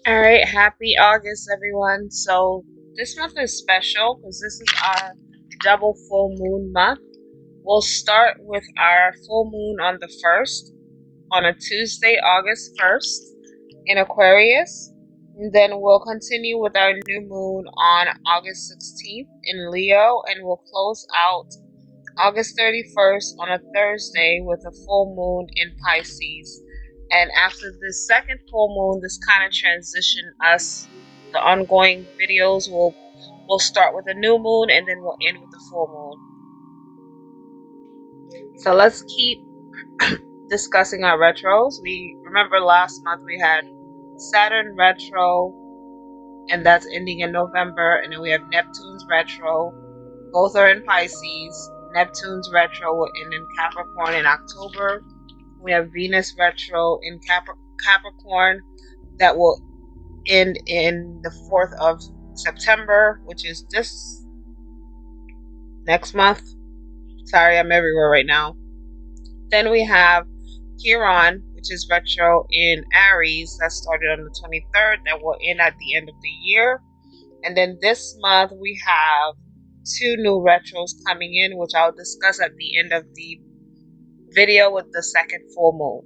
All right, happy August, everyone. So, this month is special because this is our double full moon month. We'll start with our full moon on the 1st, on a Tuesday, August 1st, in Aquarius. And then we'll continue with our new moon on August 16th in Leo, and we'll close out August 31st on a Thursday with a full moon in Pisces. And after this second full moon, this kind of transition us. The ongoing videos will start with a new moon and then we'll end with the full moon. So let's keep discussing our retros. We remember last month we had Saturn retro, and that's ending in November, and then we have Neptune's retro. Both are in Pisces. Neptune's retro will end in Capricorn in October. We have Venus retro in Capricorn that will end in the 4th of September, which is this next month. Sorry, I'm everywhere right now. Then we have Chiron, which is retro in Aries, that started on the 23rd, that will end at the end of the year. And then this month we have two new retros coming in, which I'll discuss at the end of the video with the second full moon.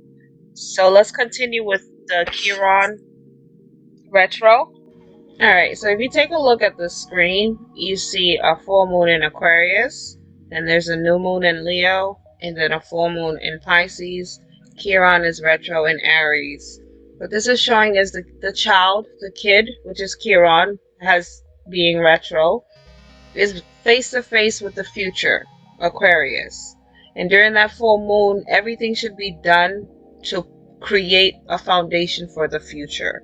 So let's continue with the Chiron retro. Alright, so if you take a look at the screen, you see a full moon in Aquarius, then there's a new moon in Leo, and then a full moon in Pisces. Chiron is retro in Aries. What this is showing is the child, the kid, which is Chiron, has being retro, is face to face with the future, Aquarius. And during that full moon, everything should be done to create a foundation for the future.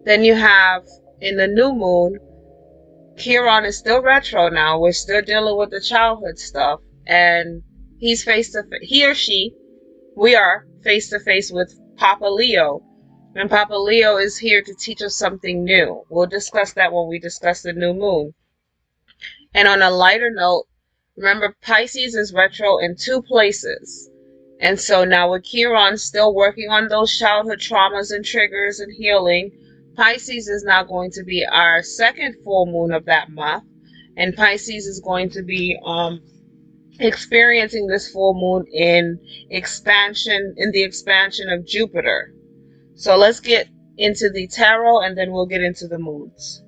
Then you have in the new moon, Chiron is still retro now. We're still dealing with the childhood stuff, and he's he or she, we are face to face with Papa Leo. And Papa Leo is here to teach us something new. We'll discuss that when we discuss the new moon. And on a lighter note, remember Pisces is retro in two places. And so now with Chiron still working on those childhood traumas and triggers and healing, Pisces is now going to be our second full moon of that month. And Pisces is going to be experiencing this full moon in the expansion of Jupiter. So let's get into the tarot and then we'll get into the moons.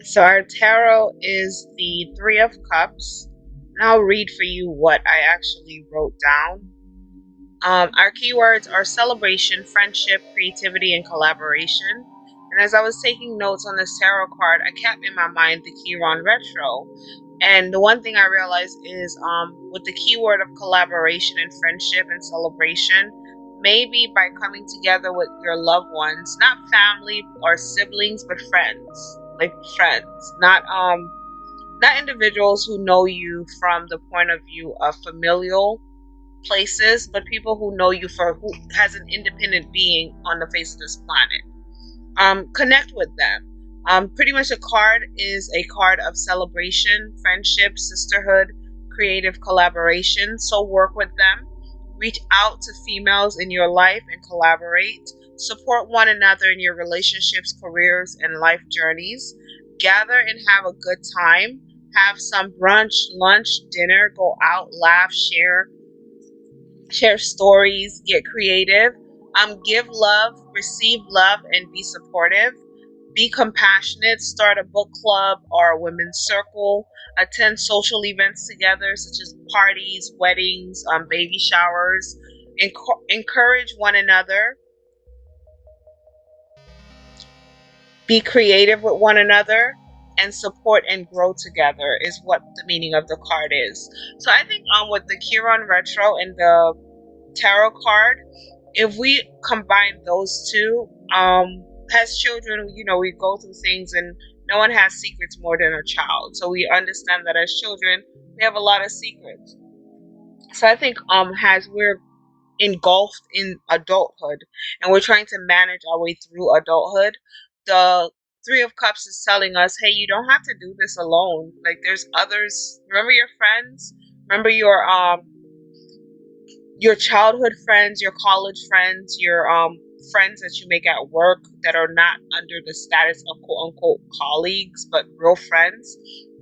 So our tarot is the Three of Cups. And I'll read for you what I actually wrote down. Our keywords are celebration, friendship, creativity, and collaboration. And as I was taking notes on this tarot card, I kept in my mind the Chiron retro. And the one thing I realized is with the keyword of collaboration and friendship and celebration, maybe by coming together with your loved ones, not family or siblings, but friends, like friends, not individuals who know you from the point of view of familial places, but people who know you for who has an independent being on the face of this planet. Connect with them. Pretty much a card is a card of celebration, friendship, sisterhood, creative collaboration. So work with them. Reach out to females in your life and collaborate. Support one another in your relationships, careers, and life journeys. Gather and have a good time. Have some brunch, lunch, dinner, go out, laugh, share stories, get creative. Give love, receive love, and be supportive. Be compassionate. Start a book club or a women's circle. Attend social events together, such as parties, weddings, baby showers. Encourage one another. Be creative with one another. And support and grow together is what the meaning of the card is. So I think with the Chiron retro and the tarot card, if we combine those two, as children, we go through things and no one has secrets more than a child. So we understand that as children, we have a lot of secrets. So I think as we're engulfed in adulthood and we're trying to manage our way through adulthood, the Three of Cups is telling us, hey, you don't have to do this alone. Like there's others. Remember your friends. Remember your childhood friends, your college friends, your friends that you make at work that are not under the status of quote unquote colleagues, but real friends,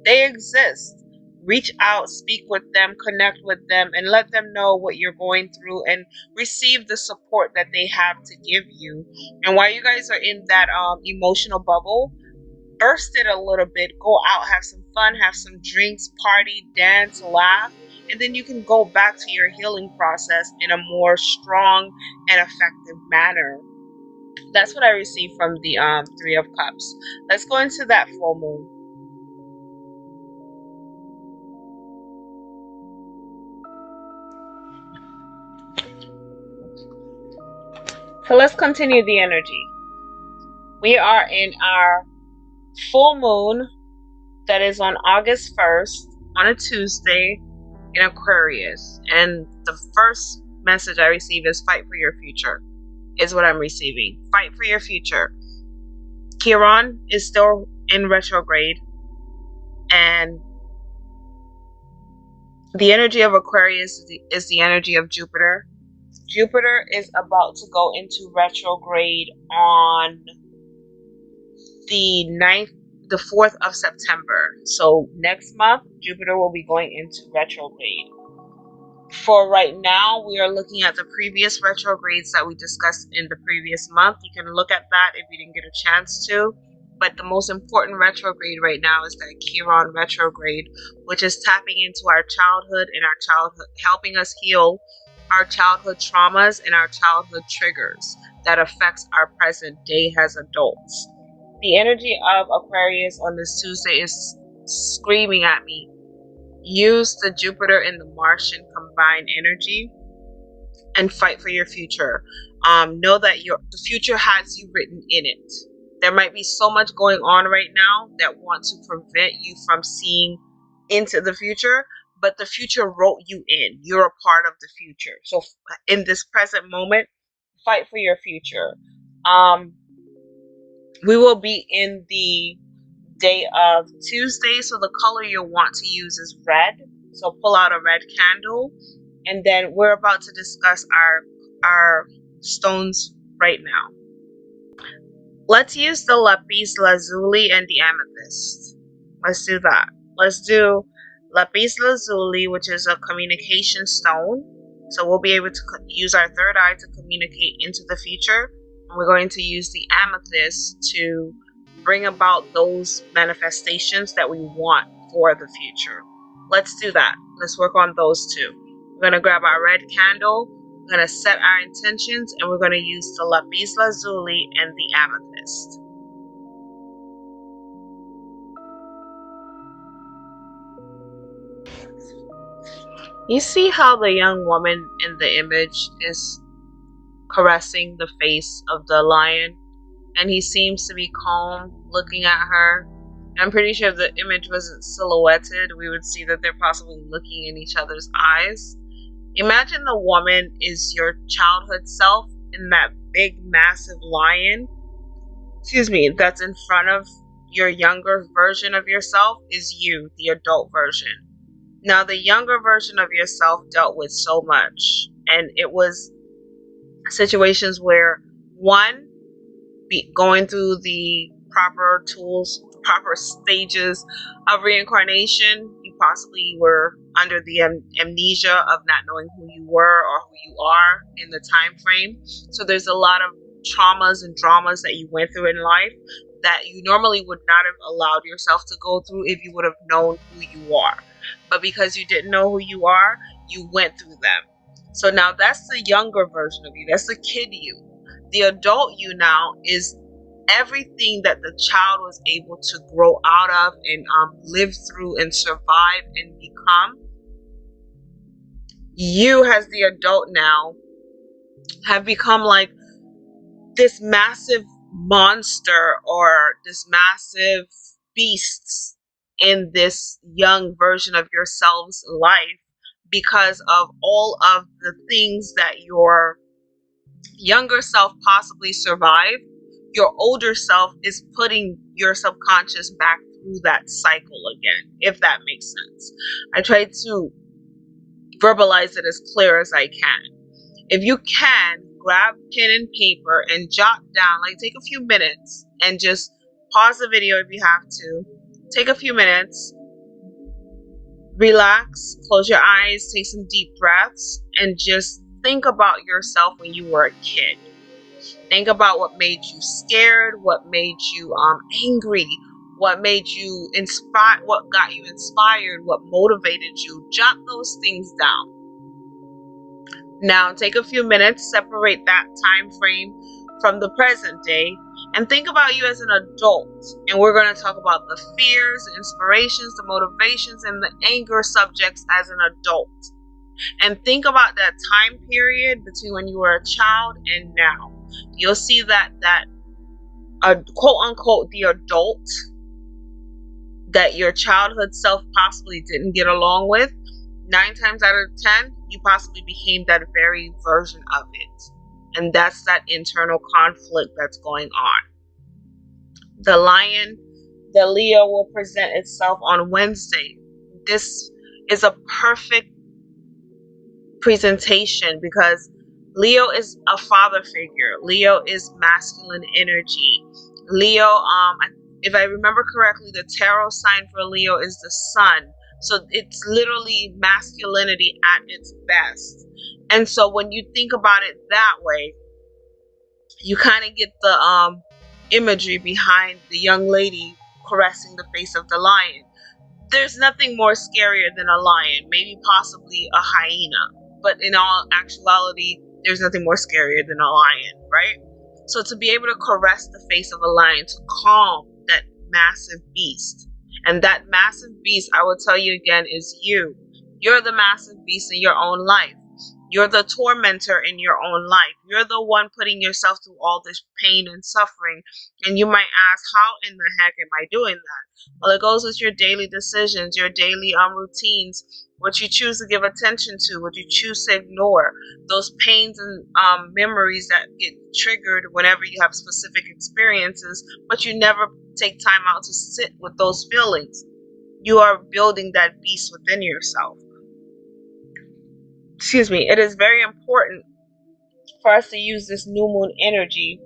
they exist. Reach out, speak with them, connect with them, and let them know what you're going through and receive the support that they have to give you. And while you guys are in that emotional bubble, burst it a little bit, go out, have some fun, have some drinks, party, dance, laugh, and then you can go back to your healing process in a more strong and effective manner. That's what I received from the Three of Cups. Let's go into that full moon. So let's continue the energy. We are in our full moon that is on August 1st on a Tuesday in Aquarius. And the first message I receive is fight for your future, is what I'm receiving. Fight for your future. Chiron is still in retrograde, and the energy of Aquarius is the energy of Jupiter. Jupiter is about to go into retrograde on the 4th of September. So next month, Jupiter will be going into retrograde. For right now, we are looking at the previous retrogrades that we discussed in the previous month. You can look at that if you didn't get a chance to. But the most important retrograde right now is that Chiron retrograde, which is tapping into our childhood and our childhood, helping us heal our childhood traumas and our childhood triggers that affects our present day as adults. The energy of Aquarius on this Tuesday is screaming at me. Use the Jupiter and the Martian combined energy and fight for your future. Know that the future has you written in it. There might be so much going on right now that want to prevent you from seeing into the future, but the future wrote you in. You're a part of the future. So in this present moment, fight for your future. We will be in the day of Tuesday, so the color you'll want to use is red. So pull out a red candle, and then we're about to discuss our stones right now. Let's use the lapis lazuli and the amethyst. Let's do that. Let's do lapis lazuli, which is a communication stone. So we'll be able to use our third eye to communicate into the future. And we're going to use the amethyst to bring about those manifestations that we want for the future. Let's do that. Let's work on those two. We're going to grab our red candle. We're going to set our intentions, and we're going to use the lapis lazuli and the amethyst. You see how the young woman in the image is caressing the face of the lion, and he seems to be calm looking at her. I'm pretty sure if the image wasn't silhouetted, we would see that they're possibly looking in each other's eyes. Imagine the woman is your childhood self, and that big massive lion, that's in front of your younger version of yourself is you, the adult version. Now, the younger version of yourself dealt with so much, and it was situations where, one, going through the proper tools, proper stages of reincarnation. You possibly were under the amnesia of not knowing who you were or who you are in the time frame. So there's a lot of traumas and dramas that you went through in life that you normally would not have allowed yourself to go through if you would have known who you are. But because you didn't know who you are, you went through them. So now that's the younger version of you. That's the kid you. The adult you now is everything that the child was able to grow out of and live through and survive and become. You, as the adult now, have become like this massive monster or this massive beast in this young version of yourself's life because of all of the things that your younger self possibly survived. Your older self is putting your subconscious back through that cycle again, if that makes sense. I try to verbalize it as clear as I can. If you can, grab pen and paper and jot down, like take a few minutes and just pause the video if you have to. Take a few minutes, relax, close your eyes, take some deep breaths, and just think about yourself when you were a kid. Think about what made you scared, what made you angry, what made you inspired, what got you inspired, what motivated you. Jot those things down. Now take a few minutes, separate that time frame from the present day, and think about you as an adult. And we're going to talk about the fears, the inspirations, the motivations, and the anger subjects as an adult. And think about that time period between when you were a child and now. You'll see that quote unquote the adult that your childhood self possibly didn't get along with, 9 times out of 10, you possibly became that very version of it. And that's that internal conflict that's going on. The lion, the Leo, will present itself on Wednesday. This is a perfect presentation because Leo is a father figure. Leo is masculine energy. Leo, if I remember correctly, the tarot sign for Leo is the sun. So it's literally masculinity at its best. And so when you think about it that way, you kind of get the imagery behind the young lady caressing the face of the lion. There's nothing more scarier than a lion, maybe possibly a hyena. But in all actuality, there's nothing more scarier than a lion, right? So to be able to caress the face of a lion, to calm that massive beast. And that massive beast, I will tell you again, is you. You're the massive beast in your own life. You're the tormentor in your own life. You're the one putting yourself through all this pain and suffering. And you might ask, how in the heck am I doing that? Well, it goes with your daily decisions, your daily routines, what you choose to give attention to, what you choose to ignore, those pains and memories that get triggered whenever you have specific experiences, but you never take time out to sit with those feelings. You are building that beast within yourself. Excuse me. It is very important for us to use this new moon energy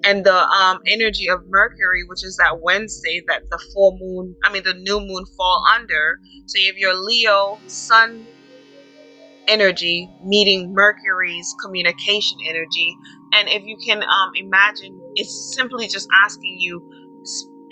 and the energy of Mercury, which is that Wednesday that the new moon fall under. So you have your Leo sun energy meeting Mercury's communication energy. And if you can imagine, it's simply just asking you,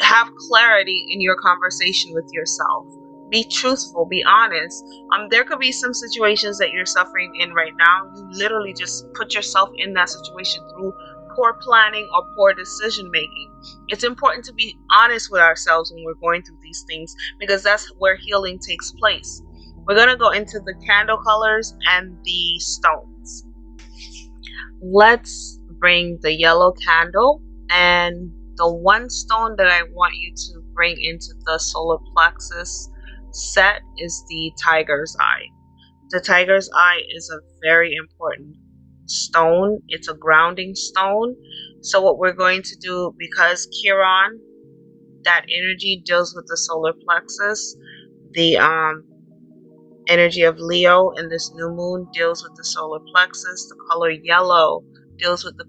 have clarity in your conversation with yourself. Be truthful, be honest. There could be some situations that you're suffering in right now. You literally just put yourself in that situation through poor planning or poor decision making. It's important to be honest with ourselves when we're going through these things, because that's where healing takes place. We're going to go into the candle colors and the stones. Let's bring the yellow candle, and the one stone that I want you to bring into the solar plexus set is the tiger's eye. The tiger's eye is a very important stone. It's a grounding stone. So what we're going to do, because Chiron, that energy deals with the solar plexus, the energy of Leo in this new moon deals with the solar plexus. The color yellow deals with the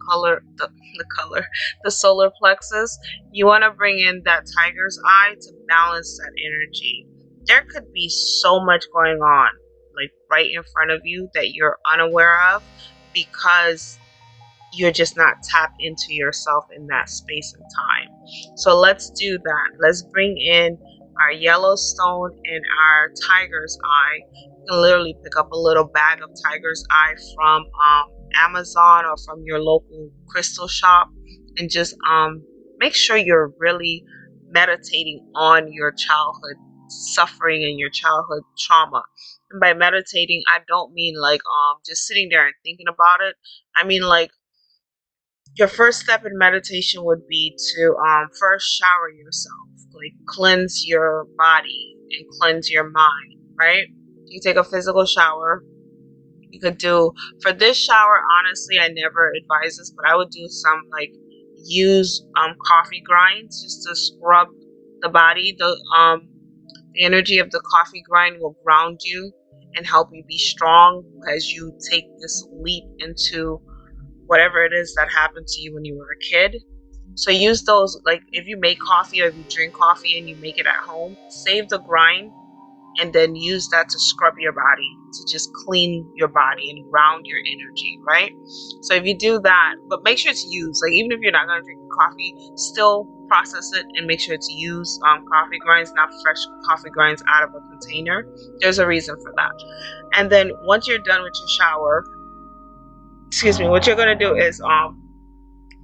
solar plexus. You want to bring in that tiger's eye to balance that energy. There could be so much going on, like right in front of you, that you're unaware of because you're just not tapped into yourself in that space and time. So let's do that. Let's bring in our yellow stone and our tiger's eye. You can literally pick up a little bag of tiger's eye from Amazon or from your local crystal shop, and just make sure you're really meditating on your childhood suffering and your childhood trauma. And by meditating, I don't mean like just sitting there and thinking about it. I mean, like, your first step in meditation would be to first shower yourself, like cleanse your body and cleanse your mind, right? You take a physical shower. You could do, for this shower, honestly, I never advise this, but I would do some use coffee grinds just to scrub the body. The energy of the coffee grind will ground you and help you be strong as you take this leap into whatever it is that happened to you when you were a kid. So use those, like if you make coffee or if you drink coffee and you make it at home, save the grind and then use that to scrub your body, to just clean your body and ground your energy, right? So if you do that, but make sure it's used. Like even if you're not going to drink coffee, still process it and make sure it's used coffee grinds, not fresh coffee grinds out of a container. There's a reason for that. And then once you're done with your shower, what you're going to do is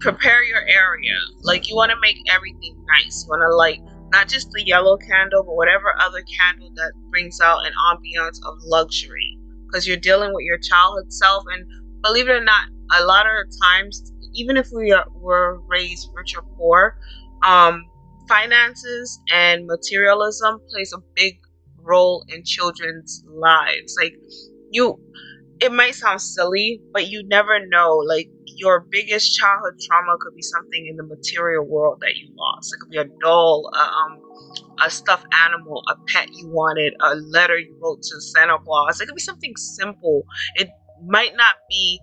prepare your area. Like you want to make everything nice. You want to light not just the yellow candle, but whatever other candle that brings out an ambiance of luxury, because you're dealing with your childhood self. And believe it or not, a lot of times, even if were raised rich or poor, finances and materialism plays a big role in children's lives. Like it might sound silly, but you never know. Like your biggest childhood trauma could be something in the material world that you lost. It could be a doll, a stuffed animal, a pet you wanted, a letter you wrote to Santa Claus. It could be something simple. It might not be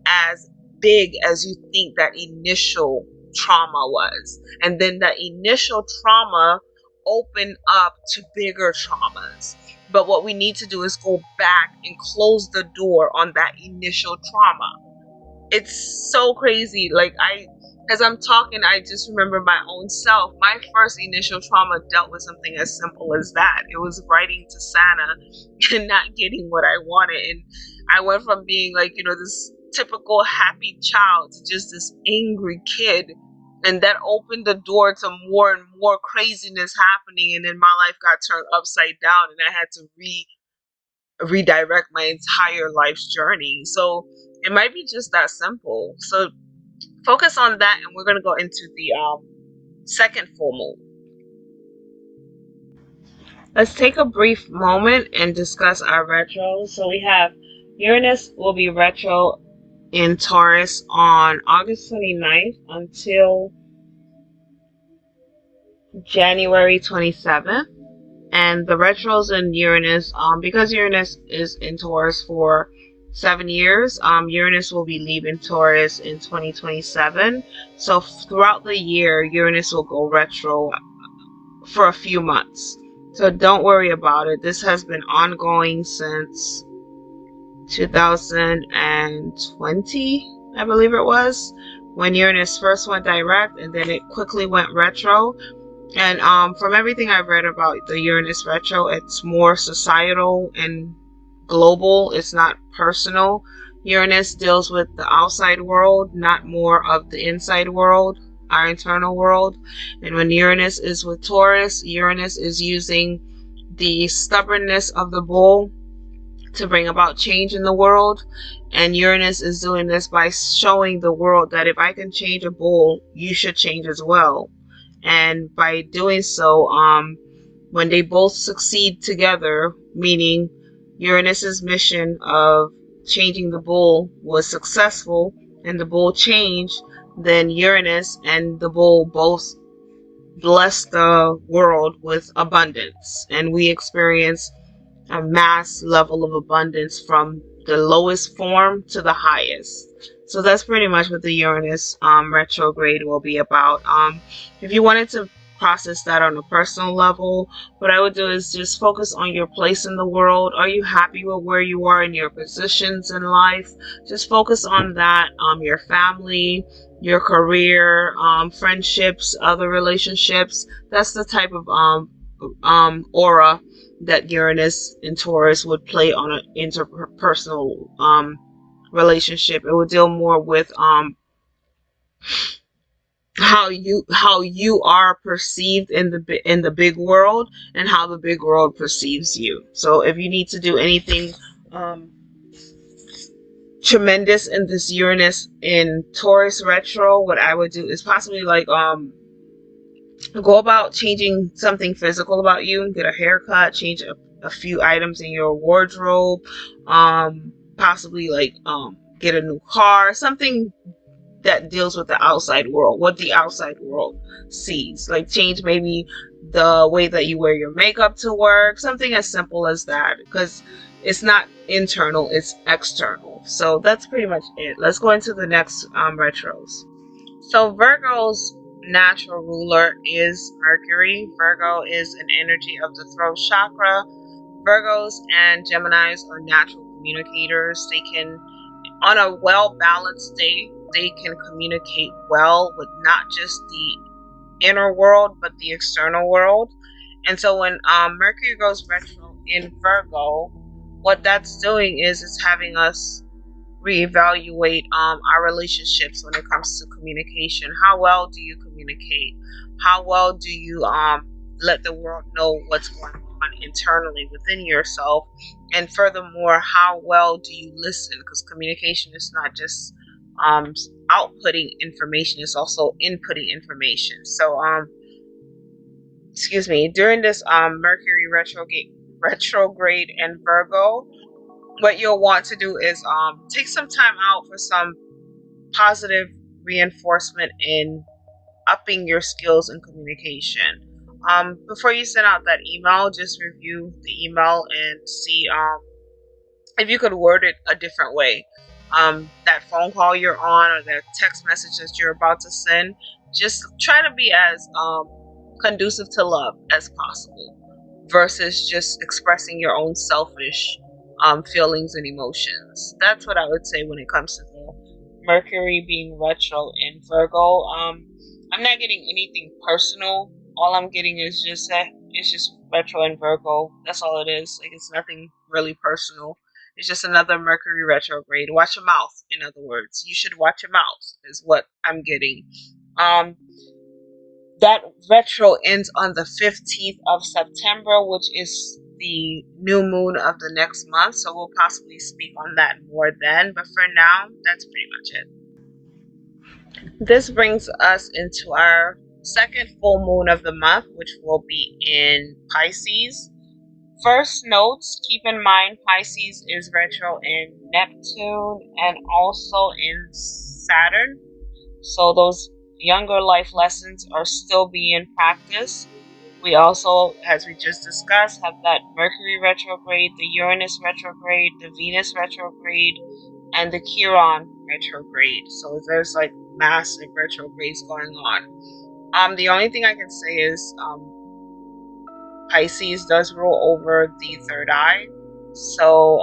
as big as you think that initial trauma was. And then that initial trauma opened up to bigger traumas. But what we need to do is go back and close the door on that initial trauma. It's so crazy. Like as I'm talking, I just remember my own self. My first initial trauma dealt with something as simple as that. It was writing to Santa and not getting what I wanted. And I went from being like, this typical happy child to just this angry kid. And that opened the door to more and more craziness happening. And then my life got turned upside down and I had to redirect my entire life's journey. So it might be just that simple. So focus on that, and we're going to go into the second full moon. Let's take a brief moment and discuss our retros. So we have Uranus will be retro in Taurus on August 29th until January 27th. And the retros in Uranus, because Uranus is in Taurus for 7 years, Uranus will be leaving Taurus in 2027. So throughout the year, Uranus will go retro for a few months. So don't worry about it. This has been ongoing since 2020, I believe it was, when Uranus first went direct, and then it quickly went retro. And from everything I've read about the Uranus retro, it's more societal and global. It's not personal. Uranus deals with the outside world, not more of the inside world, our internal world. And when Uranus is with Taurus, Uranus is using the stubbornness of the bull to bring about change in the world. And Uranus is doing this by showing the world that if I can change a bull, you should change as well. And by doing so, when they both succeed together, meaning Uranus's mission of changing the bull was successful and the bull changed, then Uranus and the bull both bless the world with abundance. And we experience a mass level of abundance from the lowest form to the highest. So that's pretty much what the Uranus retrograde will be about. If you wanted to process that on a personal level, what I would do is just focus on your place in the world. Are you happy with where you are in your positions in life? Just focus on that. Your family, your career, friendships, other relationships. That's the type of aura that Uranus and Taurus would play on an interpersonal relationship. It would deal more with how you are perceived in the big world and how the big world perceives you. So if you need to do anything tremendous in this Uranus in Taurus retro, what I would do is possibly like go about changing something physical about you, get a haircut, change a few items in your wardrobe, possibly like get a new car, something that deals with the outside world, what the outside world sees. Like change maybe the way that you wear your makeup to work, something as simple as that, because it's not internal, it's external. So that's pretty much it. Let's go into the next retros. So Virgo's natural ruler is Mercury. Virgo is an energy of the throat chakra. Virgos and Geminis are natural communicators. They can, on a well-balanced day, they can communicate well with not just the inner world, but the external world. And so when Mercury goes retro in Virgo, what that's doing is it's having us reevaluate our relationships when it comes to communication. How well do you communicate? How well do you let the world know what's going on internally within yourself? And furthermore, how well do you listen? Because communication is not just outputting information, it's also inputting information. So excuse me, during this Mercury retrograde in Virgo, what you'll want to do is take some time out for some positive reinforcement in upping your skills in communication. Before you send out that email, just review the email and see if you could word it a different way. That phone call you're on or that text message that you're about to send, just try to be as conducive to love as possible versus just expressing your own selfish feelings and emotions. That's what I would say when it comes to the Mercury being retro in Virgo. I'm not getting anything personal. All I'm getting is just that it's just retro in Virgo. That's all it is. Like, it's nothing really personal. It's just another Mercury retrograde. Watch your mouth, in other words. You should watch your mouth, is what I'm getting. That retro ends on the 15th of September, which is the new moon of the next month. So we'll possibly speak on that more then. But for now, that's pretty much it. This brings us into our second full moon of the month, which will be in Pisces. First notes, keep in mind Pisces is retro in Neptune and also in Saturn. So those younger life lessons are still being practiced. We also, as we just discussed, have that Mercury retrograde, the Uranus retrograde, the Venus retrograde, and the Chiron retrograde. So there's like massive retrogrades going on. The only thing I can say is Pisces does rule over the third eye. So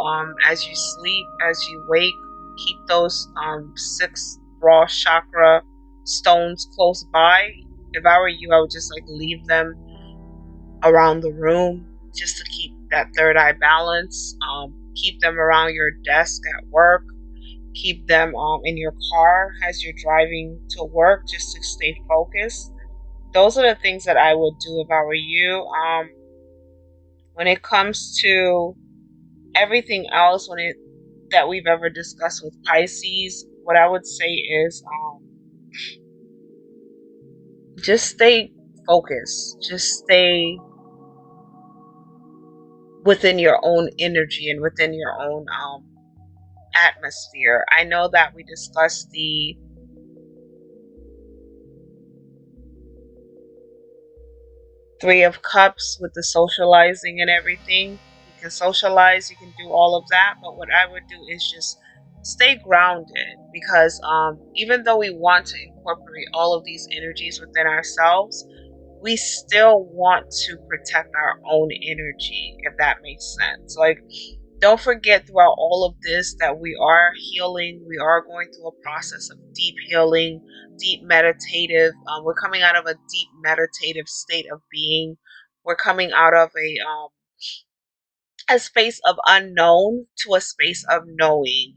as you sleep, as you wake, keep those 6 raw chakra stones close by. If I were you, I would just like leave them around the room just to keep that third eye balance. Keep them around your desk at work. Keep them in your car as you're driving to work just to stay focused. Those are the things that I would do if I were you. When it comes to everything else that we've ever discussed with Pisces, what I would say is just stay focused. Just stay within your own energy and within your own atmosphere. I know that we discussed the Three of Cups with the socializing and everything. You can socialize, you can do all of that, but what I would do is just stay grounded, because even though we want to incorporate all of these energies within ourselves, we still want to protect our own energy, if that makes sense. Like, don't forget throughout all of this that we are healing. We are going through a process of deep healing, deep meditative. We're coming out of a deep meditative state of being. We're coming out of a space of unknown to a space of knowing.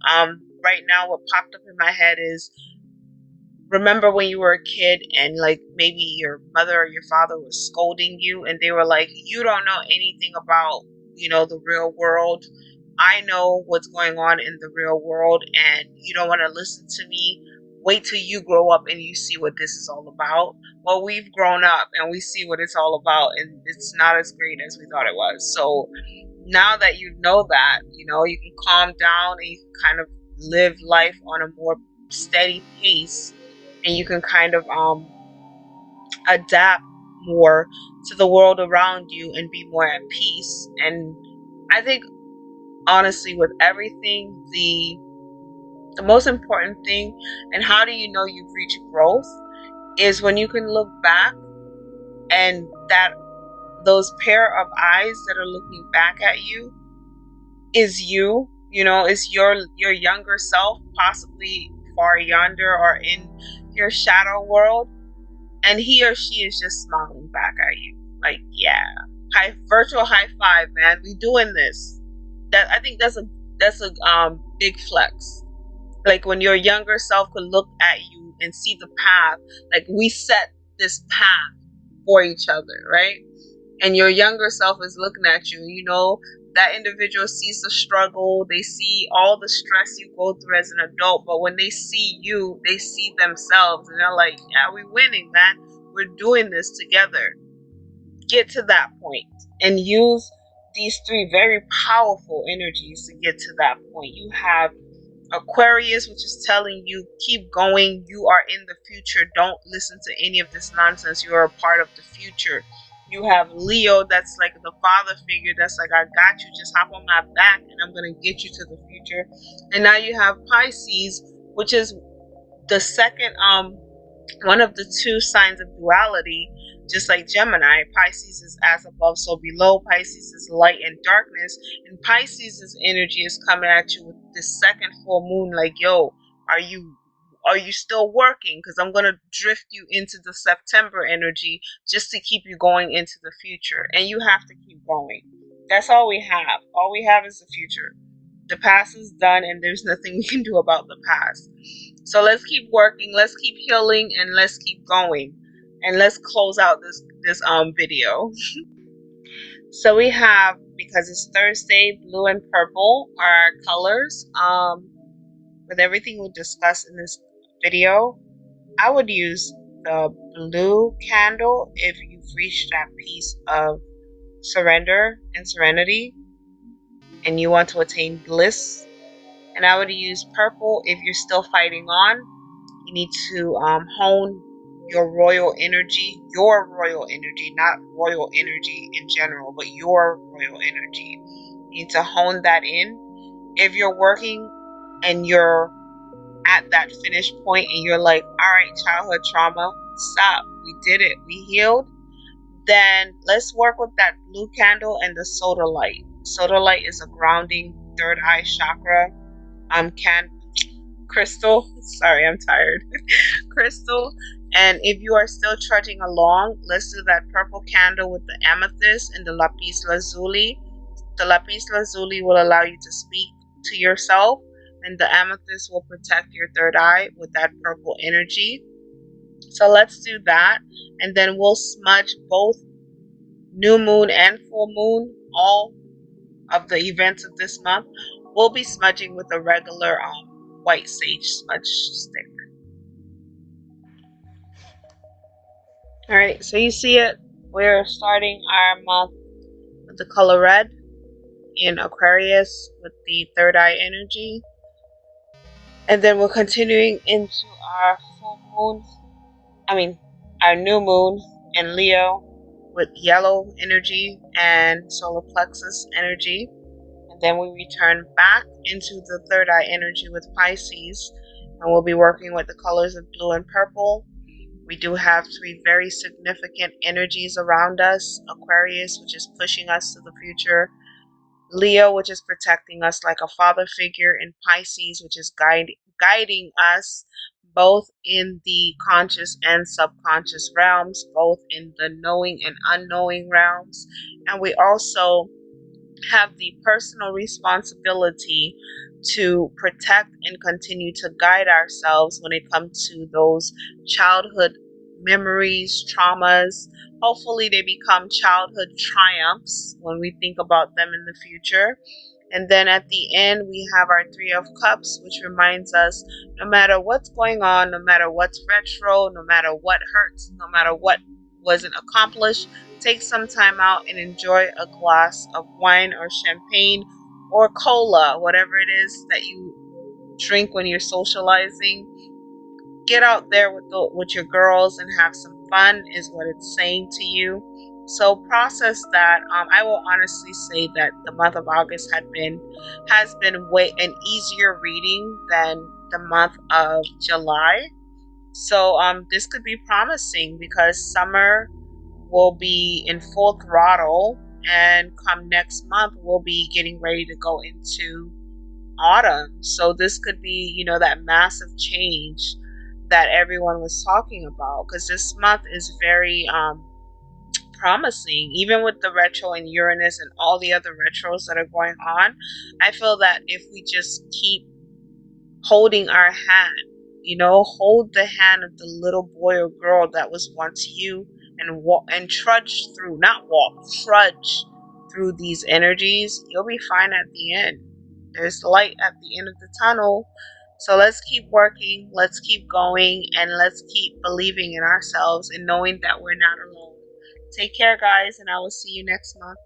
Right now, what popped up in my head is, remember when you were a kid and like maybe your mother or your father was scolding you and they were like, you don't know anything about, the real world. I know what's going on in the real world and you don't want to listen to me. Wait till you grow up and you see what this is all about. Well, we've grown up and we see what it's all about, and it's not as great as we thought it was. So now that you know that, you can calm down and you can kind of live life on a more steady pace, and you can kind of adapt more to the world around you and be more at peace. And I think honestly, with everything, the The most important thing, and how do you know you've reached growth, is when you can look back and that those pair of eyes that are looking back at you is you, is your younger self, possibly far yonder or in your shadow world, and he or she is just smiling back at you. Like, yeah, virtual high five, man. We doing this. That I think that's a big flex. Like when your younger self could look at you and see the path. Like we set this path for each other, right? And your younger self is looking at you, that individual sees the struggle, they see all the stress you go through as an adult, but when they see you, they see themselves and they're like, yeah, we're winning, man. We're doing this together. Get to that point and use these three very powerful energies to get to that point. You have Aquarius, which is telling you, keep going. You are in the future. Don't listen to any of this nonsense. You are a part of the future. You have Leo, that's like the father figure. That's like, I got you. Just hop on my back and I'm going to get you to the future. And now you have Pisces, which is the second, one of the two signs of duality. Just like Gemini, Pisces is as above, so below. Pisces is light and darkness. And Pisces' energy is coming at you with the second full moon, like, yo, are you still working? Because I'm going to drift you into the September energy just to keep you going into the future. And you have to keep going. That's all we have. All we have is the future. The past is done, and there's nothing we can do about the past. So let's keep working, let's keep healing, and let's keep going. And let's close out this video. So we have, because it's Thursday, blue and purple are our colors. With everything we discussed in this video, I would use the blue candle if you've reached that piece of surrender and serenity and you want to attain bliss. And I would use purple if you're still fighting on. You need to hone your royal energy, not royal energy in general, but your royal energy. You need to hone that in. If you're working and you're at that finish point and you're like, all right, childhood trauma, stop. We did it. We healed. Then let's work with that blue candle and the soda light. Soda light is a grounding third eye chakra crystal. Sorry, I'm tired. Crystal. And if you are still trudging along, let's do that purple candle with the amethyst and the lapis lazuli. The lapis lazuli will allow you to speak to yourself, and the amethyst will protect your third eye with that purple energy. So let's do that, and then we'll smudge both new moon and full moon, all of the events of this month. We'll be smudging with a regular white sage smudge stick. Alright, so you see it. We're starting our month with the color red in Aquarius with the third eye energy. And then we're continuing into our our new moon in Leo with yellow energy and solar plexus energy. And then we return back into the third eye energy with Pisces, and we'll be working with the colors of blue and purple. We do have three very significant energies around us. Aquarius, which is pushing us to the future. Leo, which is protecting us like a father figure. And Pisces, which is guiding us both in the conscious and subconscious realms, both in the knowing and unknowing realms. And we also have the personal responsibility to protect and continue to guide ourselves when it comes to those childhood memories, traumas. Hopefully they become childhood triumphs when we think about them in the future. And then at the end, we have our Three of Cups, which reminds us, no matter what's going on, no matter what's retro, no matter what hurts, no matter what wasn't accomplished, take some time out and enjoy a glass of wine or champagne or cola, whatever it is that you drink when you're socializing. Get out there with your girls and have some fun is what it's saying to you. So process that. I will honestly say that the month of August has been way an easier reading than the month of July. So this could be promising because summer will be in full throttle, and come next month we'll be getting ready to go into autumn. So this could be, that massive change that everyone was talking about, because this month is very promising, even with the retro in Uranus and all the other retros that are going on. I feel that if we just keep holding our hand, hold the hand of the little boy or girl that was once you, and walk and trudge through, not walk, trudge through these energies, you'll be fine at the end. There's light at the end of the tunnel. So let's keep working, let's keep going, and let's keep believing in ourselves and knowing that we're not alone. Take care, guys, and I will see you next month.